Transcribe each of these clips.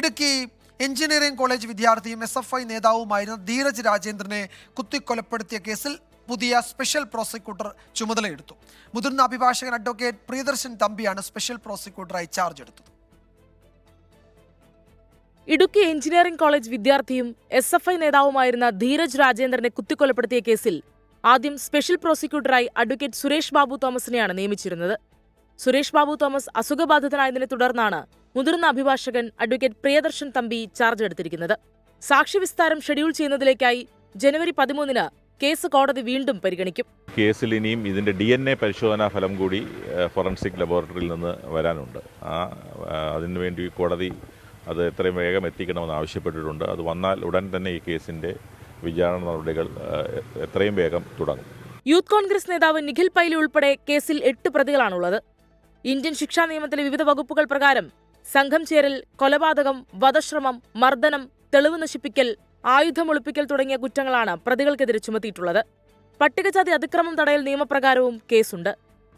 Idukki engineering college വിദ്യാർത്ഥിയും SFI നേതാവുമായിരുന്ന ധീരജ് രാജേന്ദ്രനെ കുത്തിക്കൊലപ്പെടുത്തിയ കേസിൽ പുതിയ സ്പെഷ്യൽ പ്രോസിക്യൂട്ടർ ചുമതലയെടുത്തു. മുതിർന്ന അഭിഭാഷകൻ അഡ്വക്കേറ്റ് പ്രിയദർശൻ തമ്പിയാണ് സ്പെഷ്യൽ പ്രോസിക്യൂട്ടറായി ചാർജ് എടുത്തത്. ഇടുക്കി എഞ്ചിനീയറിംഗ് കോളേജ് വിദ്യാർത്ഥിയും SFI നേതാവുമായിരുന്ന ധീരജ് രാജേന്ദ്രനെ കുത്തിക്കൊലപ്പെടുത്തിയ കേസിൽ ആദ്യം സ്പെഷ്യൽ പ്രോസിക്യൂട്ടറായി അഡ്വക്കേറ്റ് സുരേഷ് ബാബു തോമസിനെയാണ് നിയമിച്ചിരുന്നത്. സുരേഷ് ബാബു തോമസ് അസുഖബാധിതനായതിനെ തുടർന്നാണ് മുതിർന്ന അഭിഭാഷകൻ അഡ്വക്കേറ്റ് പ്രിയദർശൻ തമ്പി ചാർജ് എടുത്തിരിക്കുന്നത്. സാക്ഷിവിസ്താരം ഷെഡ്യൂൾ ചെയ്യുന്നതിലേക്കായി ജനുവരി 13-ന് കേസ് കോടതി വീണ്ടും പരിഗണിക്കും. കേസിൽ ഇനിയും ഇതിൻ്റെ DNA പരിശോധനാ ഫലം കൂടി ഫോറൻസിക് ലബോറട്ടറിയിൽ നിന്ന് വരാനുണ്ട്. അതിനുവേണ്ടി കോടതി അത് എത്രയും വേഗം എത്തിക്കണമെന്ന് ആവശ്യപ്പെട്ടിട്ടുണ്ട്. അത് വന്നാൽ ഉടൻ തന്നെ ഈ കേസിൻ്റെ വിചാരണ നടപടികൾ എത്രയും വേഗം തുടങ്ങും. യൂത്ത് കോൺഗ്രസ് നേതാവ് നിഖിൽ പൈലി ഉൾപ്പെടെ കേസിൽ 8 പ്രതികളാണുള്ളത്. ഇന്ത്യൻ ശിക്ഷാ നിയമത്തിലെ വിവിധ വകുപ്പുകൾ പ്രകാരം സംഘം ചേരൽ, കൊലപാതകം, വധശ്രമം, മർദ്ദനം, തെളിവ് നശിപ്പിക്കൽ, ആയുധം ഒളിപ്പിക്കൽ തുടങ്ങിയ കുറ്റങ്ങളാണ് പ്രതികൾക്കെതിരെ ചുമത്തിയിട്ടുള്ളത്. പട്ടികജാതി അതിക്രമം തടയൽ നിയമപ്രകാരവും കേസുണ്ട്.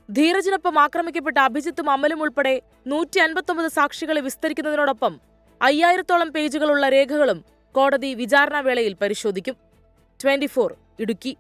ധീരജിനൊപ്പം ആക്രമിക്കപ്പെട്ട അഭിജിത്തും അമലും ഉൾപ്പെടെ 159 സാക്ഷികളെ വിസ്തരിക്കുന്നതിനോടൊപ്പം 5000-ഓളം പേജുകളുള്ള രേഖകളും കോടതി വിചാരണാവേളയിൽ പരിശോധിക്കും. 24 ഇടുക്കി.